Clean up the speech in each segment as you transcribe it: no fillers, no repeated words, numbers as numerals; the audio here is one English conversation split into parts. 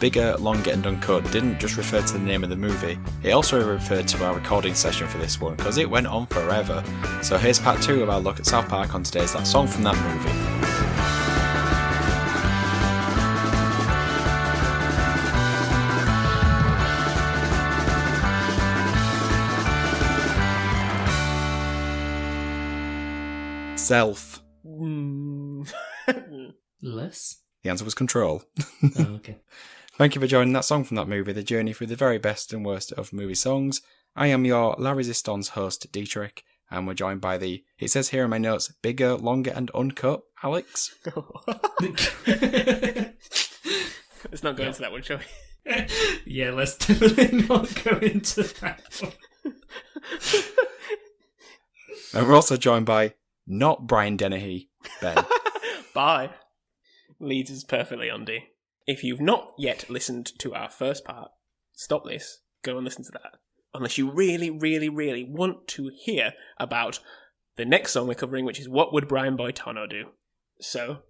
Bigger, Longer and Uncut didn't just refer to the name of the movie, it also referred to our recording session for this one, because it went on forever. So here's part 2 of our look at South Park on today's That Song from That Movie. Self. Less? The answer was control. Oh, okay. Thank you for joining That Song from That Movie, the journey through the very best and worst of movie songs. I am your La Resistance host, Dietrich, and we're joined by the, it says here in my notes, Bigger, Longer and Uncut, Alex. Let's not go into that one, shall we? Yeah, let's definitely not go into that one. And we're also joined by, not Brian Dennehy, Ben. Bye. Leads us perfectly on D. If you've not yet listened to our first part, stop this, go and listen to that. Unless you really, really, really want to hear about the next song we're covering, which is What Would Brian Boitano Do? So,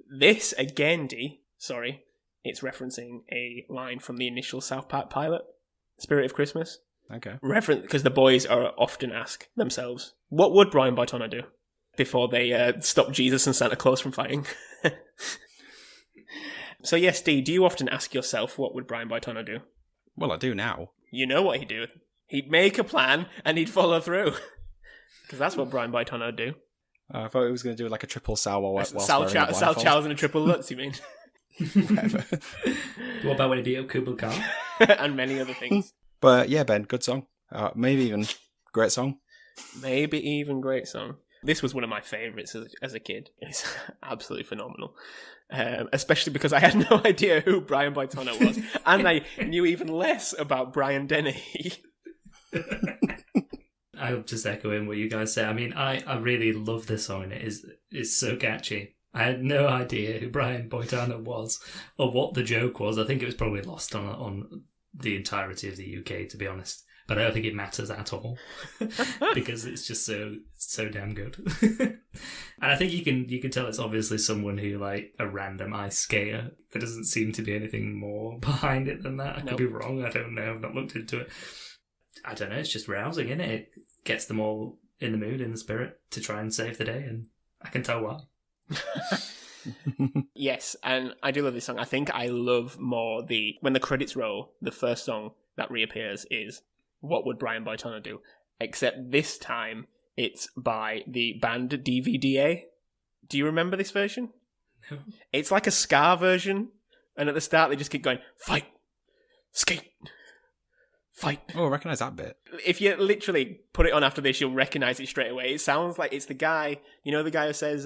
this again, D, sorry, it's referencing a line from the initial South Park pilot, Spirit of Christmas. Okay. Because the boys are often ask themselves, what would Brian Boitano do? Before they stop Jesus and Santa Claus from fighting. So yes, Dee, do you often ask yourself, what would Brian Boitano do? Well, I do now. You know what he'd do. He'd make a plan and he'd follow through. Because that's what Brian Boitano would do. I thought he was going to do like a triple sour whilst Sal wearing a blindfold. Chows and a triple Lutz, you mean? Whatever. What about when he beat up Kubla Khan? And many other things. But yeah, Ben, good song. Maybe even great song. Maybe even great song. This was one of my favourites as a kid. It's absolutely phenomenal. Especially because I had no idea who Brian Boitano was. And I knew even less about Brian Dennehy. I'll just echo in what you guys say. I mean, I really love this song, and it's so catchy. I had no idea who Brian Boitano was or what the joke was. I think it was probably lost on the entirety of the UK, to be honest. But I don't think it matters at all because it's just so damn good. And I think you can tell it's obviously someone who, like, a random ice skater. There doesn't seem to be anything more behind it than that. I could be wrong. I don't know. I've not looked into it. I don't know. It's just rousing, isn't it? It gets them all in the mood, in the spirit to try and save the day, and I can tell why. Yes, and I do love this song. I think I love more when the credits roll, the first song that reappears is What Would Brian Boitano Do? Except this time it's by the band DVDA. Do you remember this version? No. It's like a ska version, and at the start they just keep going, fight, skate, fight. Oh, I recognise that bit. If you literally put it on after this, you'll recognise it straight away. It sounds like it's the guy, you know, the guy who says,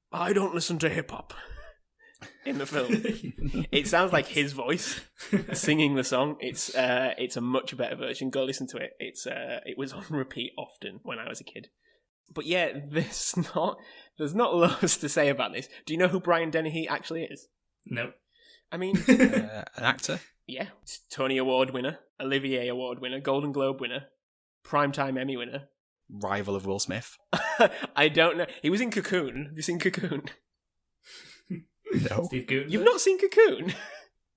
I don't listen to hip-hop in the film. It sounds like his voice singing the song. It's a much better version. Go listen to it. It was on repeat often when I was a kid. But yeah, there's not loads to say about this. Do you know who Brian Dennehy actually is? No. I mean... An actor? Yeah. Tony Award winner, Olivier Award winner, Golden Globe winner, Primetime Emmy winner. Rival of Will Smith? I don't know. He was in Cocoon. Have you seen Cocoon? No. Steve Guttenberg? You've not seen Cocoon?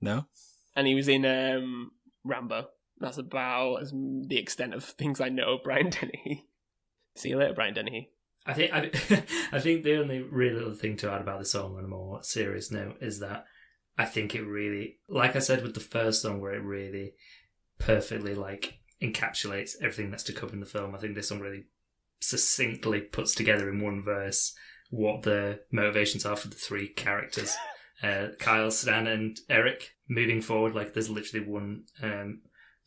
No. And he was in Rambo. That's about the extent of things I know of Brian Dennehy. See you later, Brian Dennehy. I think the only real little thing to add about the song on a more serious note is that I think it really, like I said with the first song, where it really perfectly encapsulates everything that's to come in the film. I think this song really succinctly puts together in one verse what the motivations are for the three characters, Kyle, Stan, and Eric. Moving forward, there's literally one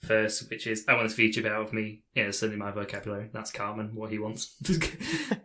verse which is, I want this feature out of me. Yeah, it's certainly my vocabulary. That's Carmen, what he wants.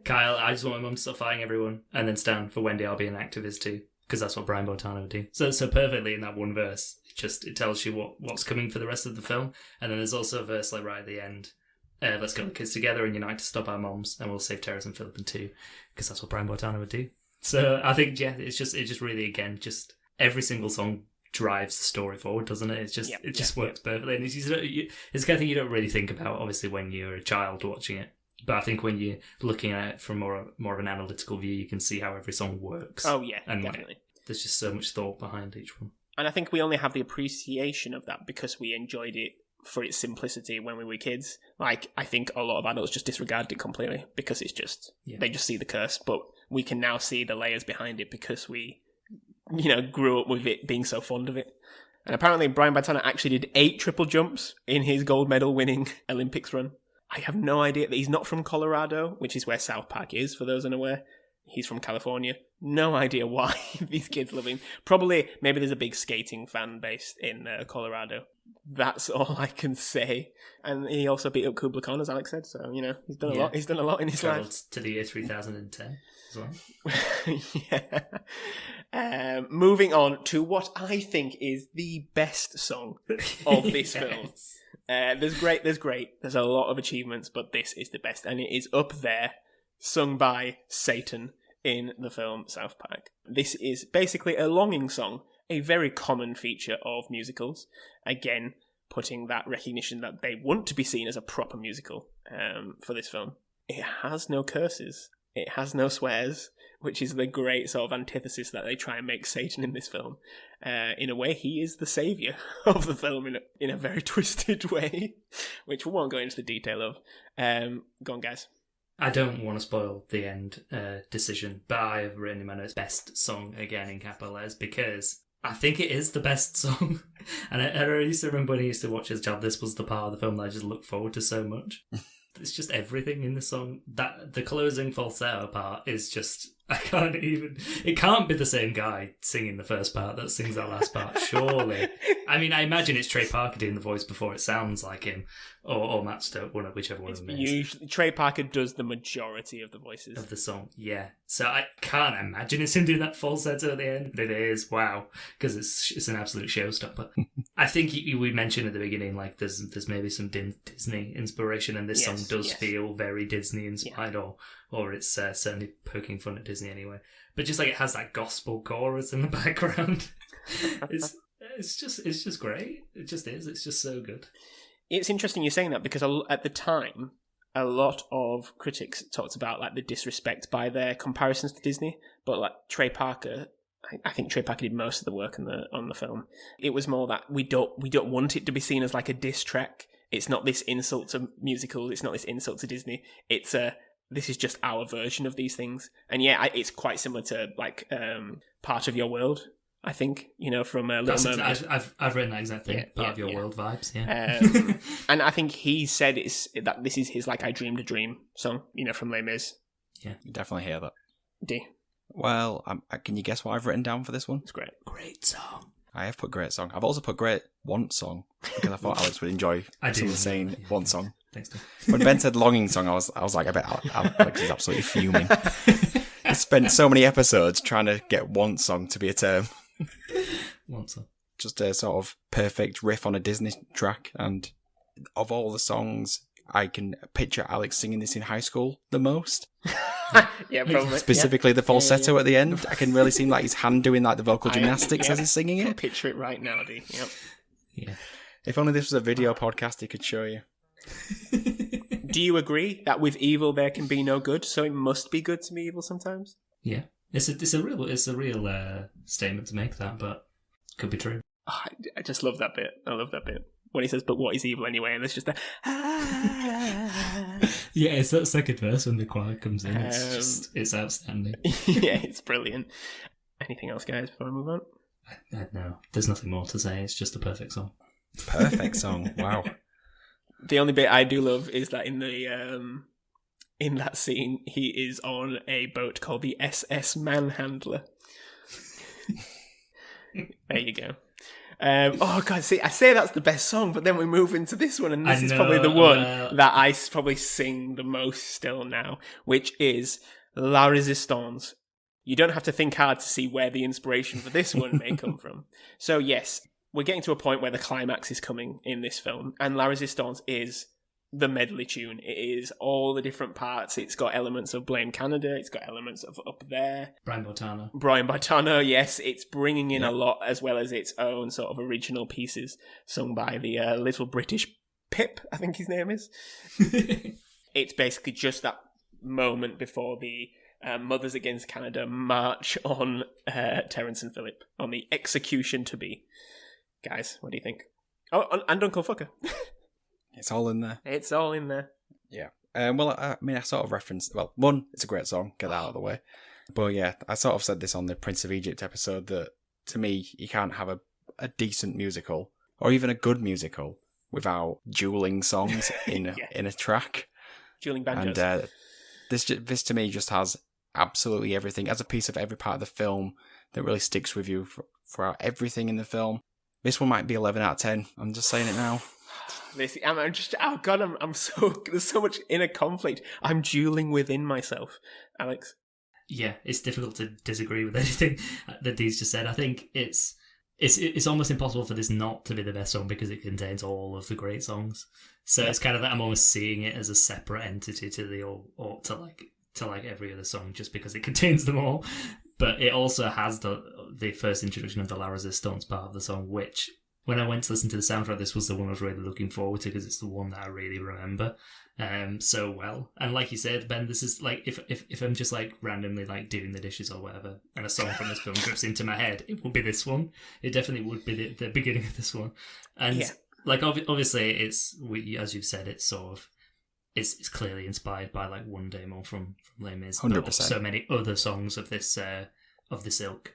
Kyle, I just want my mum to stop fighting everyone. And then Stan, for Wendy, I'll be an activist too. Because that's what Brian Boitano would do. So perfectly in that one verse, it tells you what's coming for the rest of the film. And then there's also a verse right at the end. Let's get all the kids together and unite to stop our moms, and we'll save Terrace and Philip too. Because that's what Brian Boitano would do. So I think, yeah, it just really, again, just every single song drives the story forward, doesn't it? It just works perfectly. And it's the kind of thing you don't really think about, obviously, when you're a child watching it. But I think when you're looking at it from more of an analytical view, you can see how every song works. Oh, yeah, definitely. There's just so much thought behind each one. And I think we only have the appreciation of that because we enjoyed it for its simplicity when we were kids. Like, I think a lot of adults just disregarded it completely because it's just, they just see the curse. But we can now see the layers behind it because we, grew up with it being so fond of it. And apparently Brian Boitano actually did 8 triple jumps in his gold medal winning Olympics run. I have no idea that he's not from Colorado, which is where South Park is, for those unaware. He's from California. No idea why these kids love him. Probably, maybe there's a big skating fan base in Colorado. That's all I can say. And he also beat up Kubla Khan, as Alex said. So, he's done a lot. He's done a lot in his life. To the year 3010 as well. Yeah. Moving on to what I think is the best song of this film. There's great. There's a lot of achievements, but this is the best. And it is up there, sung by Satan in the film South Park. This is basically a longing song, a very common feature of musicals. Again, putting that recognition that they want to be seen as a proper musical for this film. It has no curses. It has no swears, which is the great sort of antithesis that they try and make Satan in this film. In a way, he is the saviour of the film in a very twisted way, which we won't go into the detail of. Go on, guys. I don't want to spoil the end decision, but I have written in my notes best song again in capital letters because I think it is the best song. And I used to remember when I used to watch his job, this was the part of the film that I just looked forward to so much. It's just everything in the song. That the closing falsetto part is just, it can't be the same guy singing the first part that sings that last part, surely. I mean, I imagine it's Trey Parker doing the voice before it sounds like him, or Matt Stone, whichever one of them is. Usually, Trey Parker does the majority of the voices. Of the song, yeah. So I can't imagine it's him doing that falsetto at the end, but it is, wow, because it's an absolute showstopper. I think we mentioned at the beginning, like, there's maybe some Disney inspiration, and this song does feel very Disney inspired, or it's certainly poking fun at Disney anyway. But just like it has that gospel chorus in the background, it's just great. It just is. It's just so good. It's interesting you're saying that because at the time, a lot of critics talked about like the disrespect by their comparisons to Disney, but like Trey Parker. I think Trey Parker did most of the work on the film. It was more that we don't want it to be seen as like a diss track. It's not this insult to musicals. It's not this insult to Disney. It's this is just our version of these things. And it's quite similar to like Part of Your World, I think, from Little Mermaid. I've written that exact thing. Part of Your World vibes, yeah. And I think he said that this is his like I Dreamed a Dream song, from Les Mis. Yeah, you definitely hear that. D. Well, can you guess what I've written down for this one? It's great. Great song. I have put great song. I've also put great want song because I thought Alex would enjoy someone saying want song. Thanks, Tom. When Ben said longing song, I was like, I bet Alex is absolutely fuming. He spent so many episodes trying to get want song to be a term. Want song. Just a sort of perfect riff on a Disney track. And of all the songs, I can picture Alex singing this in high school the most. Yeah, probably. Specifically the falsetto at the end. I can really see like his hand doing like the vocal gymnastics as he's singing it. Picture it right now, D. Yep. Yeah. If only this was a video podcast, he could show you. Do you agree that with evil there can be no good, so it must be good to be evil sometimes? Yeah, it's a real statement to make that, but it could be true. Oh, I just love that bit. I love that bit when he says, "But what is evil anyway?" And there's just that. Yeah, it's that second verse when the choir comes in. It's outstanding. Yeah, it's brilliant. Anything else, guys? Before I move on, no, there's nothing more to say. It's just a perfect song. Perfect song. Wow. The only bit I do love is that in that scene, he is on a boat called the SS Manhandler. There you go. Oh God! See, I say that's the best song, but then we move into this one, and this is probably the one that I probably sing the most still now, which is La Résistance. You don't have to think hard to see where the inspiration for this one may come from. So yes, we're getting to a point where the climax is coming in this film, and La Résistance is the medley tune. It is all the different parts. It's got elements of Blame Canada. It's got elements of Up There. Brian Boitano. Brian Boitano, yes. It's bringing in a lot as well as its own sort of original pieces sung by the little British Pip, I think his name is. It's basically just that moment before the Mothers Against Canada march on Terence and Philip on the execution to be. Guys, what do you think? Oh, and Uncle Fucker. It's all in there. It's all in there. Yeah. Well, I mean, I sort of referenced... Well, one, it's a great song. Get that out of the way. But yeah, I sort of said this on the Prince of Egypt episode that, to me, you can't have a decent musical, or even a good musical, without dueling songs in a track. Dueling banjos. And this to me just has absolutely everything. As a piece of every part of the film that really sticks with you throughout everything in the film. This one might be 11 out of 10. I'm just saying it now. I'm so, there's so much inner conflict. I'm dueling within myself, Alex. Yeah, it's difficult to disagree with anything that Dee's just said. I think it's almost impossible for this not to be the best song because it contains all of the great songs. So it's kind of that I'm almost seeing it as a separate entity to to every other song just because it contains them all. But it also has the first introduction of the La Resistance part of the song, which when I went to listen to the soundtrack, this was the one I was really looking forward to because it's the one that I really remember so well. And like you said, Ben, this is like if I'm just like randomly like doing the dishes or whatever, and a song from this film drifts into my head, it would be this one. It definitely would be the beginning of this one. And like obviously, it's as you've said, it's sort of it's clearly inspired by like One Day More from Les Mis, 100%. But so many other songs of this ilk.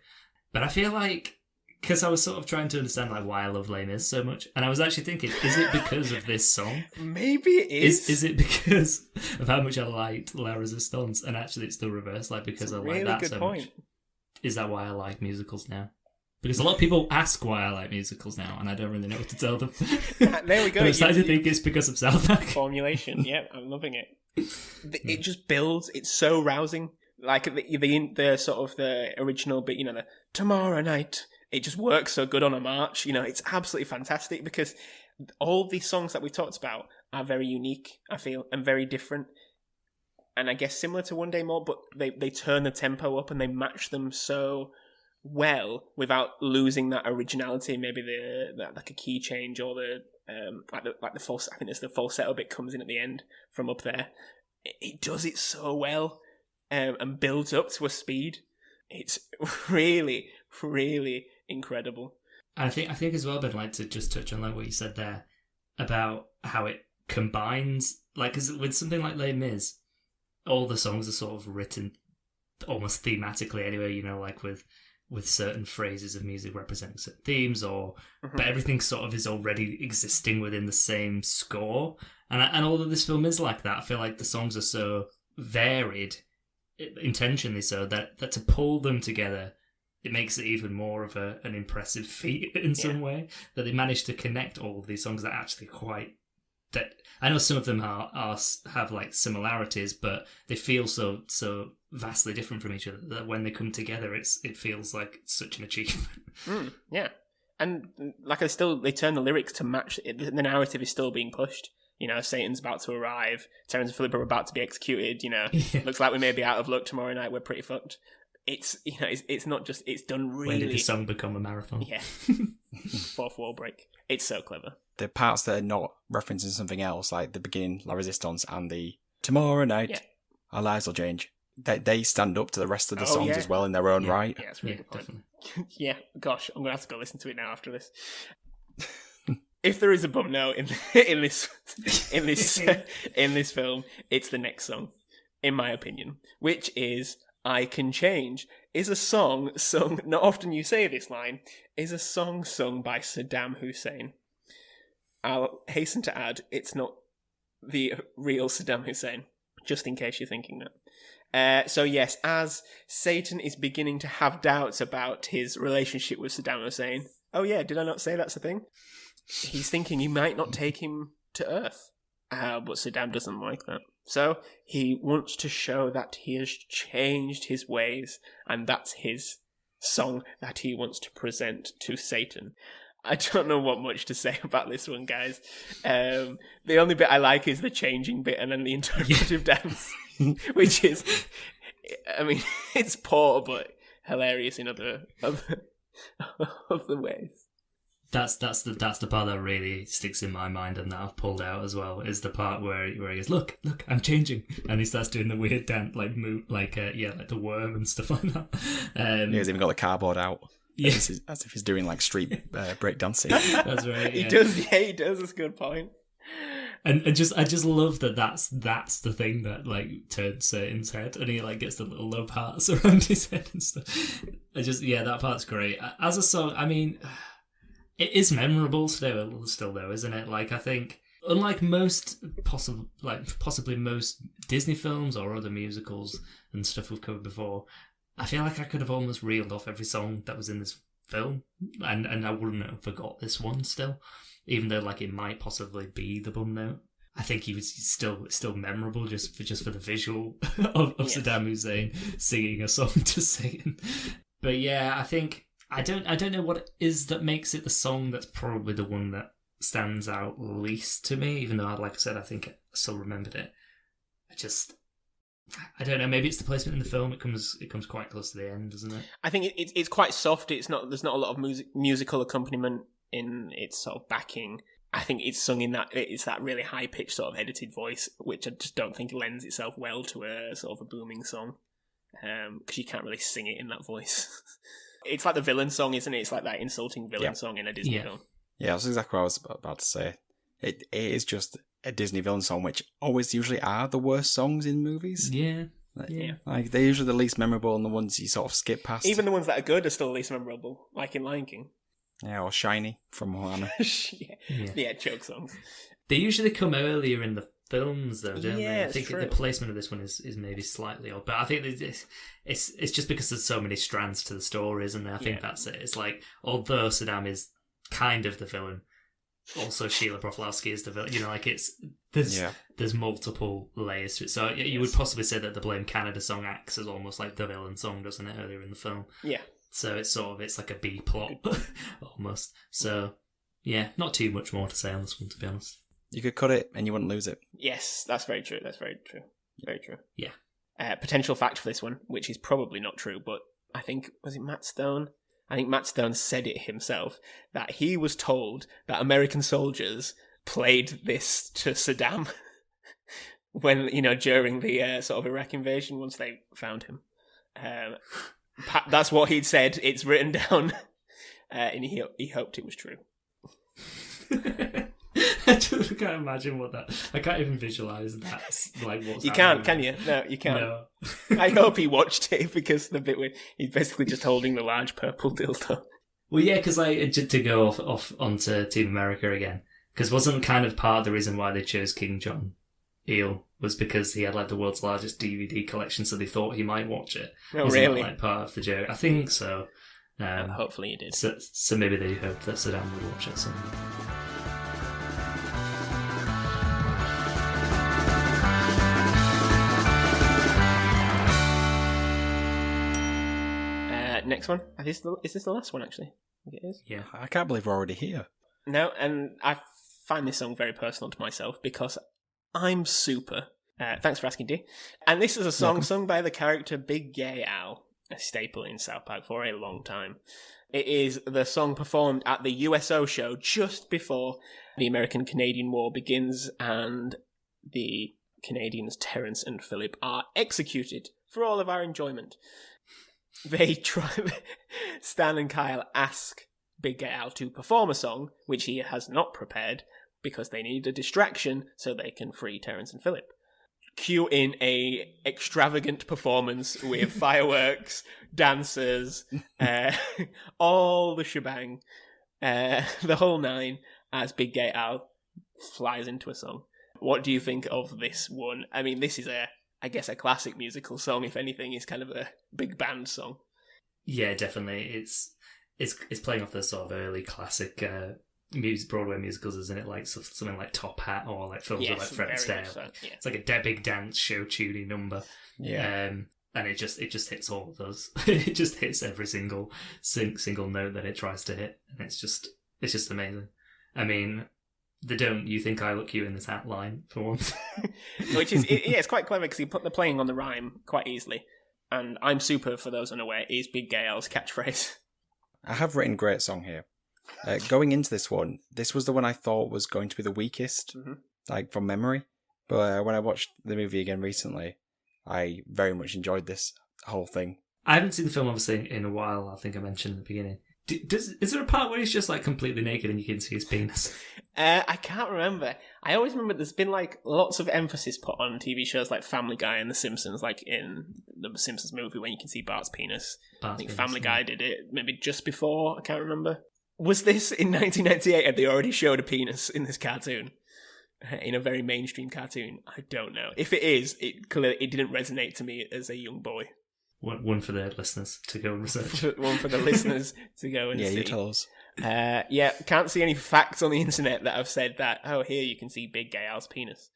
But I feel like, because I was sort of trying to understand like why I love Les Mis so much, and I was actually thinking, is it because of this song? Maybe it is. Is it because of how much I liked La Resistance? And actually, it's the reverse. Like because I like that so much. Is that why I like musicals now? Because a lot of people ask why I like musicals now, and I don't really know what to tell them. There we go. But I'm starting to think it's because of South Park. Formulation. Yeah, I'm loving it. It just builds. It's so rousing. Like the sort of the original bit, the tomorrow night. It just works so good on a march. It's absolutely fantastic because all these songs that we've talked about are very unique, I feel, and very different. And I guess similar to One Day More, but they turn the tempo up and they match them so well without losing that originality. Maybe like a key change or the false. I think it's the falsetto bit comes in at the end from up there. It does it so well and builds up to a speed. It's really, really incredible. I think as well, Ben, like to just touch on like what you said there about how it combines, like, 'cause with something like Les Mis, all the songs are sort of written almost thematically anyway, like with certain phrases of music representing certain themes, but everything sort of is already existing within the same score. And although this film is like that, I feel like the songs are so varied, intentionally so, that to pull them together, it makes it even more of an impressive feat in some way, that they managed to connect all of these songs that are actually quite... that I know some of them have like similarities, but they feel so vastly different from each other that when they come together, it feels like such an achievement. Yeah, and like they turn the lyrics to match it. The narrative is still being pushed. Satan's about to arrive. Terence and Philip are about to be executed. Looks like we may be out of luck tomorrow night. We're pretty fucked. It's it's not just, it's done really... When did the song become a marathon? Yeah. Fourth wall break. It's so clever. The parts that are not referencing something else, like the beginning, La Resistance, and the tomorrow night, our lives will change, they stand up to the rest of the songs as well in their own right. Yeah, that's really good point. Definitely. Yeah, gosh, I'm going to have to go listen to it now after this. If there is a bum note in this film, it's the next song, in my opinion, which is I Can Change, is a song sung, not often you say this line, is a song sung by Saddam Hussein. I'll hasten to add, it's not the real Saddam Hussein, just in case you're thinking that. So yes, as Satan is beginning to have doubts about his relationship with Saddam Hussein, oh yeah, did I not say that's a thing? He's thinking he might not take him to Earth. But Saddam doesn't like that. So he wants to show that he has changed his ways, and that's his song that he wants to present to Satan. I don't know what much to say about this one, guys. The only bit I like is the changing bit and then the interpretive dance, which is, I mean, it's poor but hilarious in other ways. That's the part that really sticks in my mind and that I've pulled out as well, is the part where he goes, look, I'm changing, and he starts doing the weird dance, like move, like like the worm and stuff like that. He's even got the cardboard out. Yeah. As if he's doing like street break dancing. That's right. He does. Yeah, he does. That's a good point. And I just love that that's the thing that like turns Satan's head, and he like gets the little love hearts around his head and stuff. That part's great. As a song, I mean, it is memorable still though, isn't it? Like, I think, unlike possibly most Disney films or other musicals and stuff we've covered before, I feel like I could have almost reeled off every song that was in this film, and I wouldn't have forgot this one still, even though like it might possibly be the bum note. I think he was still memorable just for the visual of Saddam Hussein singing a song to Satan. But yeah, I think I don't know what it is that makes it the song that's probably the one that stands out least to me, even though, like I said, I think I still remembered it. I don't know, maybe it's the placement in the film. It comes quite close to the end, doesn't it? I think it's quite soft. There's not a lot of musical accompaniment in its sort of backing. I think it's sung in that really high pitched sort of edited voice, which I just don't think lends itself well to a sort of a booming song, because you can't really sing it in that voice. It's like the villain song, isn't it? It's like that insulting villain song in a Disney film. Yeah, that's exactly what I was about to say. It is just a Disney villain song, which always usually are the worst songs in movies. Yeah. Like, they're usually the least memorable and the ones you sort of skip past. Even the ones that are good are still the least memorable, like in Lion King. Yeah, or Shiny from Moana. Yeah, joke songs. They usually come earlier in the films, though, don't they? I think true. The placement of this one is maybe slightly odd, but I think it's just because there's so many strands to the story, isn't there? I think that's it. It's like, although Saddam is kind of the villain, also Sheila Broflovsky is the villain. You know, like there's multiple layers to it. So you would possibly say that the Blame Canada song acts as almost like the villain song, doesn't it? Earlier in the film, yeah. So it's like a B plot almost. So yeah, not too much more to say on this one, to be honest. You could cut it and you wouldn't lose it. Yes, that's very true. Very true. Yeah. Potential fact for this one, which is probably not true, but I think, was it Matt Stone? I think Matt Stone said it himself, that he was told that American soldiers played this to Saddam when, during the sort of Iraq invasion, once they found him. That's what he'd said. It's written down, and he hoped it was true. I just can't imagine what that. I can't even visualize that. Like, what's you can't, can you? No, you can't. No. I hope he watched it, because the bit where he's basically just holding the large purple dildo. Well, yeah, because to go off onto Team America again, because wasn't kind of part of the reason why they chose King John Eel was because he had like the world's largest DVD collection, so they thought he might watch it. Oh, Isn't really? That, like, part of the joke? I think so. Hopefully he did. So maybe they hoped that Saddam would watch it. So. Next one. Is this the last one, actually? I think it is. Yeah. I can't believe we're already here. No, and I find this song very personal to myself because I'm super. Thanks for asking, Dee. And this is a song sung by the character Big Gay Al, a staple in South Park for a long time. It is the song performed at the USO show just before the American-Canadian War begins and the Canadians Terence and Philip are executed for all of our enjoyment. Stan and Kyle ask Big Gay Al to perform a song, which he has not prepared, because they need a distraction so they can free Terence and Philip. Cue in a extravagant performance with fireworks, dancers, all the shebang, the whole nine, as Big Gay Al flies into a song. What do you think of this one? I mean, this is I guess a classic musical song, if anything. Is kind of a big band song. Yeah, definitely. It's playing off the sort of early classic Broadway musicals, isn't it? Like something like Top Hat or like films with like Fred Astaire. So, yeah. It's like a big dance show tuning number. Yeah. And it just hits all of those. It just hits every single note that it tries to hit, and it's just amazing. I mean, they don't "You Think I Look Cute in This Hat" line for once. Which is it's quite clever because they're playing on the rhyme quite easily. And "I'm super," for those unaware, is Big Gay Al's catchphrase. I have written great song here. Going into this one, this was the one I thought was going to be the weakest, like from memory. But when I watched the movie again recently, I very much enjoyed this whole thing. I haven't seen the film, obviously, in a while. I think I mentioned at the beginning. Is there a part where he's just like completely naked and you can see his penis? I can't remember. I always remember there's been like lots of emphasis put on TV shows like Family Guy and The Simpsons, like in the Simpsons movie when you can see Bart's penis. I think Family Guy did it maybe just before, I can't remember. Was this in 1998? Had they already showed a penis in this cartoon? In a very mainstream cartoon? I don't know. If it is, it didn't resonate to me as a young boy. One for the listeners to go and research. One for the listeners to go and see. Yeah, you tell us. Can't see any facts on the internet that have said that, oh, here you can see Big Gay Al's penis.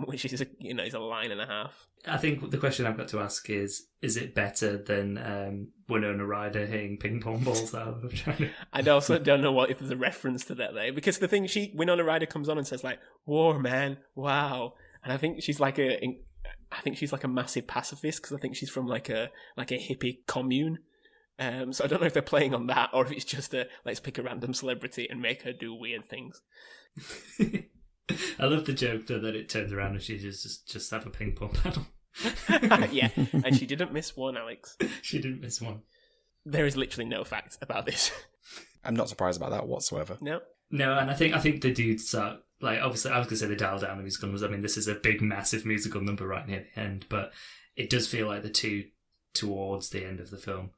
Which is is a line and a half. I think the question I've got to ask is it better than Winona Ryder hitting ping pong balls out of a vagina? I also don't know if there's a reference to that there, because the thing Winona Ryder comes on and says like, "War, man, wow," and I think she's like a massive pacifist, because I think she's from like a hippie commune. So I don't know if they're playing on that or if it's just let's pick a random celebrity and make her do weird things. I love the joke though, that it turns around and she just have a ping pong paddle. Yeah, and she didn't miss one, Alex. She didn't miss one. There is literally no facts about this. I'm not surprised about that whatsoever. No, and I think the dudes are, like, obviously I was going to say they dial down the musical numbers. I mean, this is a big, massive musical number right near the end, but it does feel like the two towards the end of the film.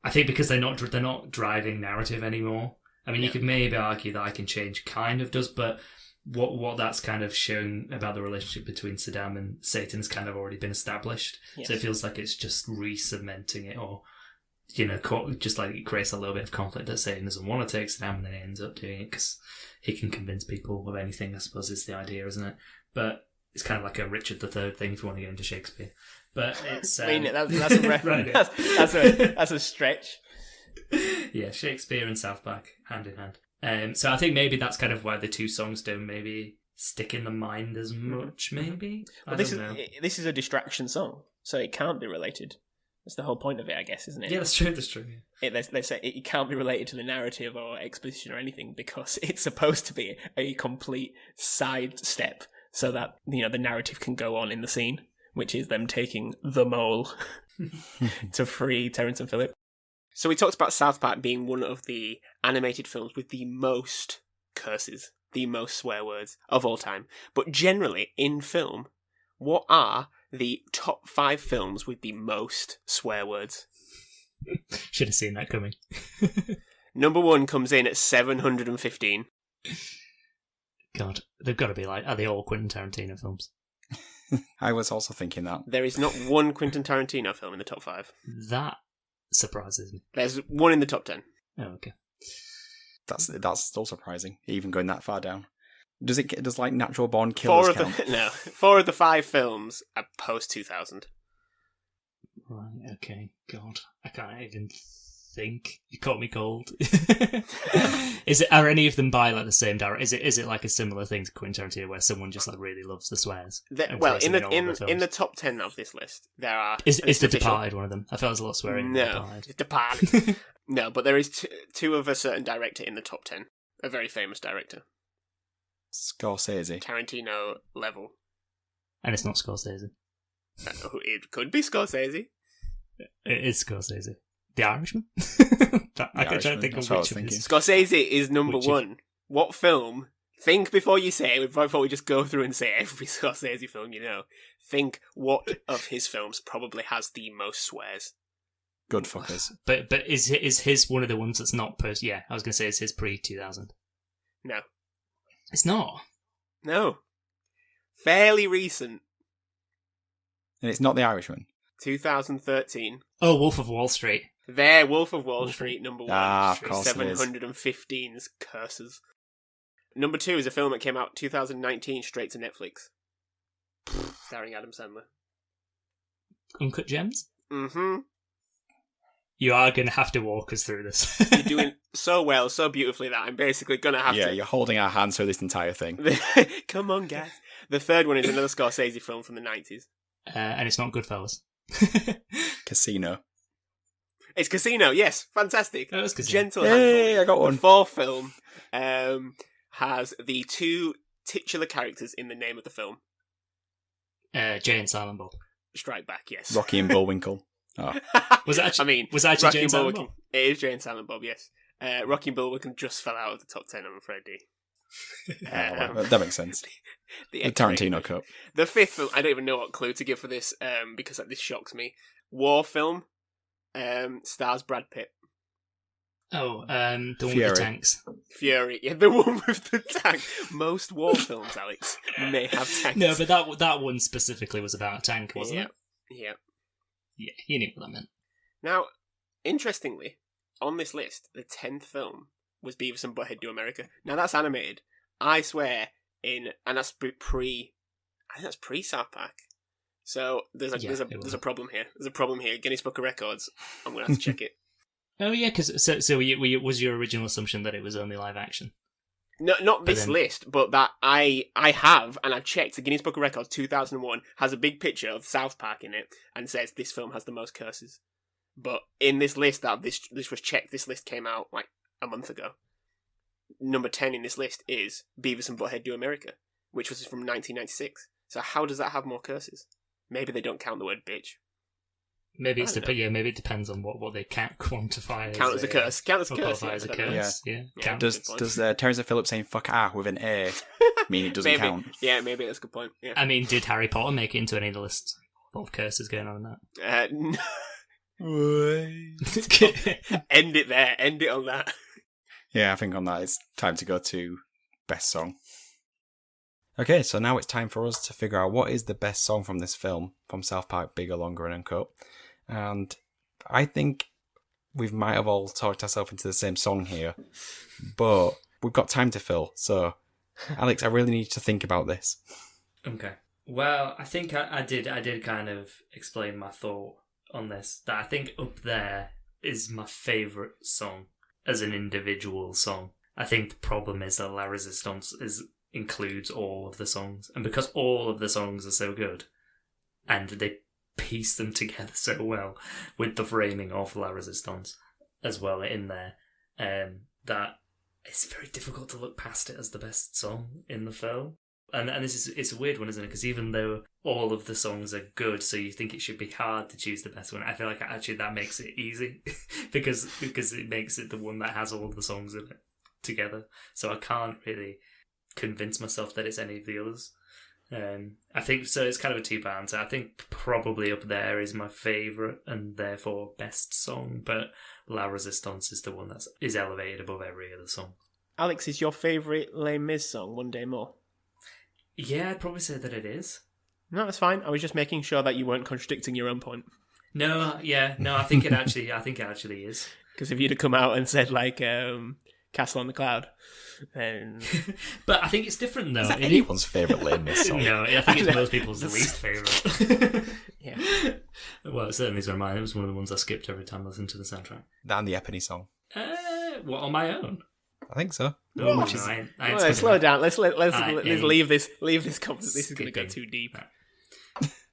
I think because they're not driving narrative anymore. I mean, you could maybe argue that I Can Change kind of does, but what that's kind of shown about the relationship between Saddam and Satan has kind of already been established. Yes. So it feels like it's just re-cementing it, or, just like it creates a little bit of conflict that Satan doesn't want to take Saddam and then he ends up doing it because he can convince people of anything, I suppose is the idea, isn't it? But it's kind of like a Richard III thing if you want to get into Shakespeare. But it's... I mean, that's a reference. That's a stretch. Yeah, Shakespeare and South Park, hand in hand. So I think maybe that's kind of why the two songs don't maybe stick in the mind as much, maybe? Well, this is a distraction song, so it can't be related. That's the whole point of it, I guess, isn't it? Yeah, that's true. They say it can't be related to the narrative or exposition or anything because it's supposed to be a complete sidestep so that, the narrative can go on in the scene, which is them taking the mole to free Terrence and Phillip. So we talked about South Park being one of the animated films with the most curses, the most swear words of all time. But generally, in film, what are the top 5 films with the most swear words? Should have seen that coming. Number 1 comes in at 715. God, they've got to be like, are they all Quentin Tarantino films? I was also thinking that. There is not one Quentin Tarantino film in the top 5. That surprises me. There's one in the top 10. Oh, okay. That's still surprising, even going that far down. Does like Natural Born Killers count? No. 4 of the 5 films are post 2000. Right, okay. God, I can't even think. You caught me cold. Are any of them by like the same director? Is it like a similar thing to Quentin Tarantino where someone just like really loves the swears? Well, in the top 10 of this list, there are... Is The Departed one of them? I felt there was a lot of swearing. No, Departed. No, but there is two of a certain director in the top 10. A very famous director. Scorsese. Tarantino level. And it's not Scorsese. It could be Scorsese. It is Scorsese. The Irishman? I can try to think of which of his. Scorsese is number 1. What film? Think before you say it, before we just go through and say every Scorsese film you know. Think what of his films probably has the most swears. Goodfuckers. But is his one of the ones that's not post? Yeah, I was going to say it's his pre-2000. No. It's not? No. Fairly recent. And it's not The Irishman? 2013. Oh, Wolf of Wall Street. There, Wolf of Wall Street, number 1. Of course 715's curses. Number 2 is a film that came out 2019 straight to Netflix. Starring Adam Sandler. Uncut Gems? Mm-hmm. You are going to have to walk us through this. You're doing so well, so beautifully that I'm basically going to have to... Yeah, you're holding our hands through this entire thing. Come on, guys. The third one is another Scorsese film from the 90s. And it's not Goodfellas. Casino. It's Casino, yes. Fantastic. That was Casino. Gentle hand-holding. Hey, I got one. The fourth film has the two titular characters in the name of the film. Jay and Silent Bob. Strike Back, yes. Rocky and Bullwinkle. Oh. Was it actually? Was it actually Rocky Jay and Silent Bob? It is Jay and Silent Bob, yes. Rocky and Bullwinkle just fell out of the top 10, I'm afraid, D. That makes sense. The Tarantino cut. The fifth film, I don't even know what clue to give for this, because this shocks me. War film stars Brad Pitt. Oh, the one with Fury. the tanks. Fury, yeah, the one with the tank. Most war films, Alex, may have tanks. No, but that one specifically was about a tank, wasn't it? Yeah. Yeah, you knew what that meant. Now, interestingly, on this list, the 10th film was Beavis and Butthead Do America. Now, that's animated. I swear, and that's I think that's pre-South Park. So there's a problem here. There's a problem here. Guinness Book of Records. I'm going to have to check it. Oh yeah, because so was your original assumption that it was only live action? No, not this list, but that I have, and I've checked. The Guinness Book of Records 2001 has a big picture of South Park in it, and says this film has the most curses. But in this list, that this was checked. This list came out like a month ago. Number 10 in this list is Beavis and Butthead Do America, which was from 1996. So how does that have more curses? Maybe they don't count the word bitch. Maybe maybe it depends on what they can't quantify. Count as a curse. Count as a curse. As a curse. Yeah. Does Terrence Phillips saying "fuck ah" with an A mean it doesn't count? Yeah, maybe that's a good point. Yeah. I mean, did Harry Potter make it into any of the lists? A lot of curses going on in that. End it there. End it on that. Yeah, I think on that it's time to go to best song. Okay, so now it's time for us to figure out what is the best song from this film, from South Park, Bigger, Longer and Uncut. And I think we might have all talked ourselves into the same song here, but we've got time to fill. So, Alex, I really need to think about this. Okay. Well, I think I did kind of explain my thought on this. That I think Up There is my favourite song as an individual song. I think the problem is that La Resistance includes all of the songs, and because all of the songs are so good, and they piece them together so well with the framing of La Resistance as well in there, that it's very difficult to look past it as the best song in the film. And it's a weird one, isn't it? Because even though all of the songs are good, so you think it should be hard to choose the best one, I feel like actually that makes it easy because it makes it the one that has all of the songs in it together. So I can't really convince myself that it's any of the others. I think so. It's kind of a two-part answer. I think probably Up There is my favourite and therefore best song, but La Resistance is the one that is elevated above every other song. Alex, is your favourite Les Mis song One Day More? Yeah, I'd probably say that it is. No, that's fine. I was just making sure that you weren't contradicting your own point. No, I think it actually is. Because if you'd have come out and said like Castle on the Cloud, then but I think it's different though. Is that anyone's favourite Les Mis song? No, I think it's most people's least favourite. Yeah. Well, it certainly is one of mine. It was one of the ones I skipped every time I listened to the soundtrack. That and the Epony song. What, on my own? I think so. Oh, Which is, slow down. Let's leave this conversation. This is going to go too deep.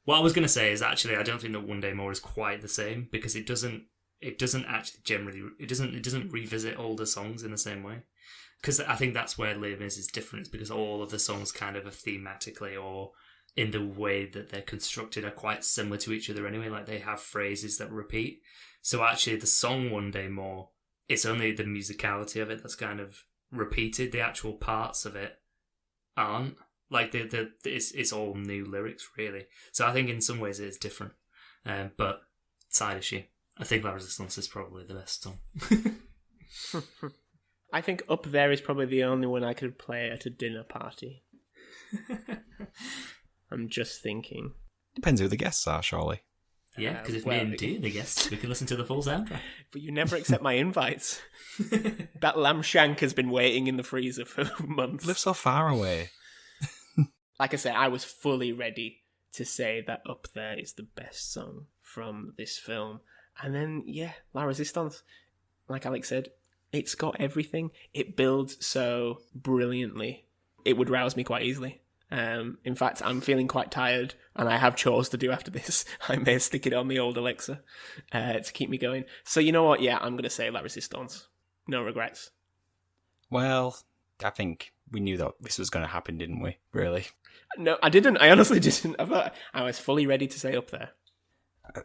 What I was going to say is actually I don't think that One Day More is quite the same because it doesn't actually generally it doesn't revisit older songs in the same way. Because I think that's where Les Mis is different. It's because all of the songs kind of are thematically or in the way that they're constructed are quite similar to each other anyway. Like they have phrases that repeat. So actually the song One Day More, it's only the musicality of it that's kind of repeated. The actual parts of it aren't. Like it's all new lyrics really. So I think in some ways it is different. But side issue, I think La Resistance is probably the best song. I think Up There is probably the only one I could play at a dinner party. I'm just thinking. Depends who the guests are, surely. Yeah, because if me and D are the guests, we can listen to the full soundtrack. But you never accept my invites. That lamb shank has been waiting in the freezer for months. Live so far away. Like I said, I was fully ready to say that Up There is the best song from this film. And then, yeah, La Resistance, like Alex said, it's got everything. It builds so brilliantly. It would rouse me quite easily. In fact, I'm feeling quite tired, and I have chores to do after this. I may stick it on the old Alexa to keep me going. So you know what? Yeah, I'm going to say La Resistance. No regrets. Well, I think we knew that this was going to happen, didn't we? Really? No, I didn't. I honestly didn't. I thought I was fully ready to say Up There.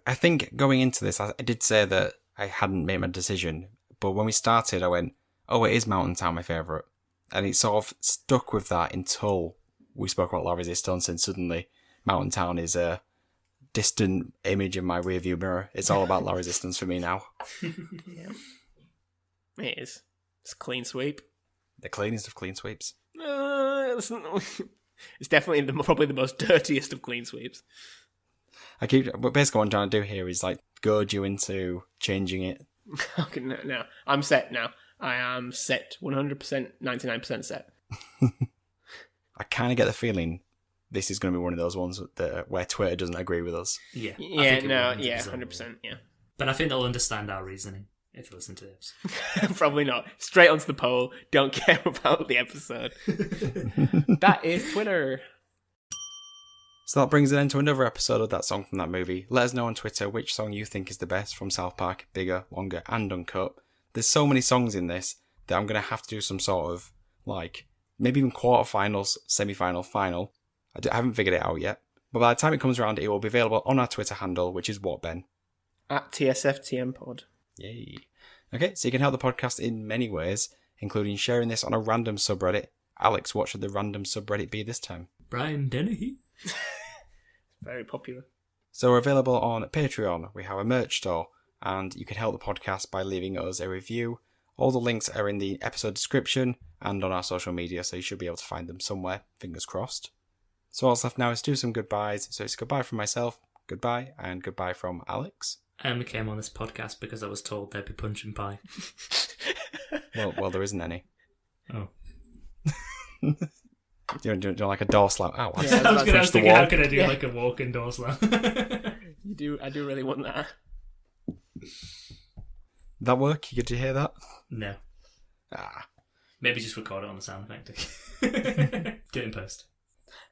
I think going into this, I did say that I hadn't made my decision, but when we started, I went, oh, it is Mountain Town, my favourite. And it sort of stuck with that until we spoke about La Resistance, and suddenly Mountain Town is a distant image in my rearview mirror. It's all about La Resistance for me now. Yeah. It is. It's a clean sweep. The cleanest of clean sweeps. It's definitely probably the most dirtiest of clean sweeps. But basically what I'm trying to do here is like goad you into changing it. Okay, no. I'm set now. I am set 100%, 99% set. I kind of get the feeling this is going to be one of those ones where Twitter doesn't agree with us. Yeah. Yeah, 100%, yeah. But I think they'll understand our reasoning if they listen to this. Probably not. Straight onto the poll. Don't care about the episode. That is Twitter. So that brings an end to another episode of That Song from That Movie. Let us know on Twitter which song you think is the best from South Park, Bigger, Longer, and Uncut. There's so many songs in this that I'm going to have to do some sort of, like, maybe even quarterfinals, semi-final, final. I haven't figured it out yet. But by the time it comes around, it will be available on our Twitter handle, which is what, Ben? At TSFTMPod. Yay. Okay, so you can help the podcast in many ways, including sharing this on a random subreddit. Alex, what should the random subreddit be this time? Brian Dennehy. Very popular. So we're available on Patreon. We have a merch store, and you can help the podcast by leaving us a review. All the links are in the episode description and on our social media, so you should be able to find them somewhere. Fingers crossed. So all that's left now is do some goodbyes. So it's goodbye from myself, goodbye, and goodbye from Alex. I only came on this podcast because I was told there'd be punch and pie. Well, there isn't any. Oh. Do you like a door slam? Oh, I was thinking, how can I do like a walk-in door slam? I do really want that. That work? Did you hear that? No. Ah. Maybe just record it on the sound effect. Do it in post.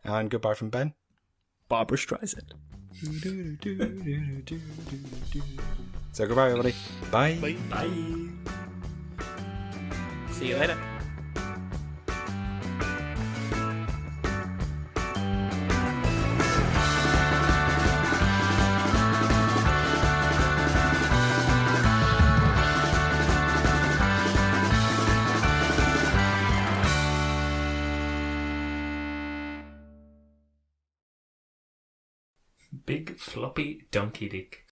And goodbye from Ben. Barbara Streisand. So goodbye, everybody. Bye. Bye. Bye. See you later. Big floppy donkey dick.